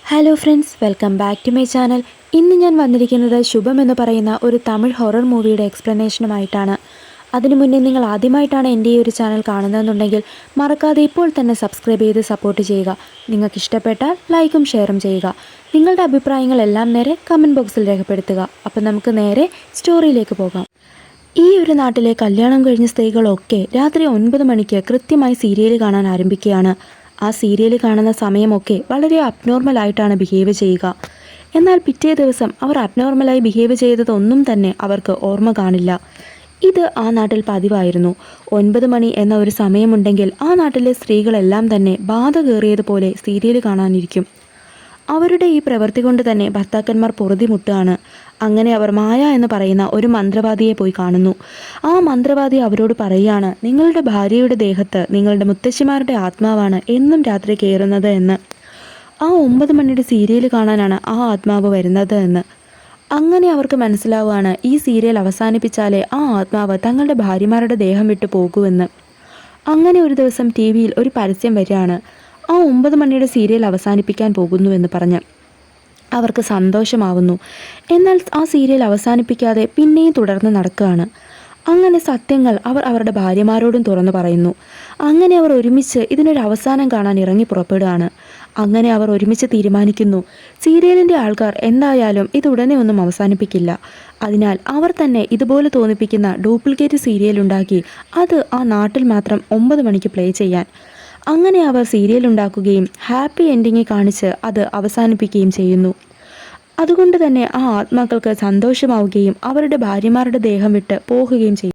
Hello friends, welcome back to my channel. ഇന്ന് ഞാൻ വന്നിരിക്കുന്നത് ശുഭം എന്ന് പറയുന്ന ഒരു തമിഴ് ഹൊറർ മൂവിയുടെ എക്സ്പ്ലനേഷനുമായിട്ടാണ്. അതിനു മുന്നേ നിങ്ങൾ ആദ്യമായിട്ടാണ് എൻ്റെ ഈ ഒരു ചാനൽ കാണുന്നതെന്നുണ്ടെങ്കിൽ മറക്കാതെ ഇപ്പോൾ തന്നെ സബ്സ്ക്രൈബ് ചെയ്ത് സപ്പോർട്ട് ചെയ്യുക. നിങ്ങൾക്ക് ഇഷ്ടപ്പെട്ടാൽ ലൈക്കും ഷെയറും ചെയ്യുക. നിങ്ങളുടെ അഭിപ്രായങ്ങളെല്ലാം നേരെ കമൻറ്റ് ബോക്സിൽ രേഖപ്പെടുത്തുക. അപ്പോൾ നമുക്ക് നേരെ സ്റ്റോറിയിലേക്ക് പോകാം. ഈ ഒരു നാട്ടിലെ കല്യാണം കഴിഞ്ഞ സ്ത്രീകളൊക്കെ രാത്രി 9 മണിക്ക് കൃത്യമായി സീരിയൽ കാണാൻ ആരംഭിക്കുകയാണ്. ആ സീരിയൽ കാണുന്ന സമയമൊക്കെ വളരെ അബ്നോർമലായിട്ടാണ് ബിഹേവ് ചെയ്യുക. എന്നാൽ പിറ്റേ ദിവസം അവർ അബ്നോർമലായി ബിഹേവ് ചെയ്തതൊന്നും തന്നെ അവർക്ക് ഓർമ്മ കാണില്ല. ഇത് ആ നാട്ടിൽ പതിവായിരുന്നു. 9 മണി എന്ന ഒരു സമയമുണ്ടെങ്കിൽ ആ നാട്ടിലെ സ്ത്രീകളെല്ലാം തന്നെ ബാധ കയറിയതുപോലെ സീരിയൽ കാണാനിരിക്കും. അവരുടെ ഈ പ്രവൃത്തി കൊണ്ട് തന്നെ ഭർത്താക്കന്മാർ പൊറുതിമുട്ടുകയാണ്. അങ്ങനെ അവർ മായ എന്ന് പറയുന്ന ഒരു മന്ത്രവാദിയെ പോയി കാണുന്നു. ആ മന്ത്രവാദി അവരോട് പറയുകയാണ്, നിങ്ങളുടെ ഭാര്യയുടെ ദേഹത്ത് നിങ്ങളുടെ മുത്തശ്ശിമാരുടെ ആത്മാവാണ് എന്നും രാത്രി കയറുന്നത് എന്ന്. ആ 9 മണിയുടെ സീരിയൽ കാണാനാണ് ആ ആത്മാവ് വരുന്നത് എന്ന്. അങ്ങനെ അവർക്ക് മനസ്സിലാവുകയാണ്, ഈ സീരിയൽ അവസാനിപ്പിച്ചാലേ ആ ആത്മാവ് തങ്ങളുടെ ഭാര്യമാരുടെ ദേഹം വിട്ടു പോകുമെന്ന്. അങ്ങനെ ഒരു ദിവസം ടി വിയിൽ ഒരു പരസ്യം വരികയാണ്, ആ 9 മണിയുടെ സീരിയൽ അവസാനിപ്പിക്കാൻ പോകുന്നുവെന്ന് പറഞ്ഞ്. അവർക്ക് സന്തോഷമാവുന്നു. എന്നാൽ ആ സീരിയൽ അവസാനിപ്പിക്കാതെ പിന്നെയും തുടർന്ന് നടക്കുകയാണ്. അങ്ങനെ സത്യങ്ങൾ അവർ അവരുടെ ഭാര്യമാരോടും തുറന്നു പറയുന്നു. അങ്ങനെ അവർ ഒരുമിച്ച് ഇതിനൊരു അവസാനം കാണാൻ ഇറങ്ങി പുറപ്പെടുകയാണ്. അങ്ങനെ അവർ ഒരുമിച്ച് തീരുമാനിക്കുന്നു, സീരിയലിൻ്റെ ആൾക്കാർ എന്തായാലും ഇത് ഉടനെ ഒന്നും അവസാനിപ്പിക്കില്ല. അതിനാൽ അവർ തന്നെ ഇതുപോലെ തോന്നിപ്പിക്കുന്ന ഡ്യൂപ്ലിക്കേറ്റ് സീരിയൽ ഉണ്ടാക്കി അത് ആ നാട്ടിൽ മാത്രം 9 മണിക്ക് പ്ലേ ചെയ്യാൻ. അങ്ങനെ അവർ സീരിയൽ ഉണ്ടാക്കുകയും ഹാപ്പി എൻഡിങ് കാണിച്ച് അത് അവസാനിപ്പിക്കുകയും ചെയ്യുന്നു. അതുകൊണ്ട് തന്നെ ആ ആത്മാക്കൾക്ക് സന്തോഷമാവുകയും അവരുടെ ഭാര്യമാരുടെ ദേഹം വിട്ട് പോകുകയും ചെയ്യും.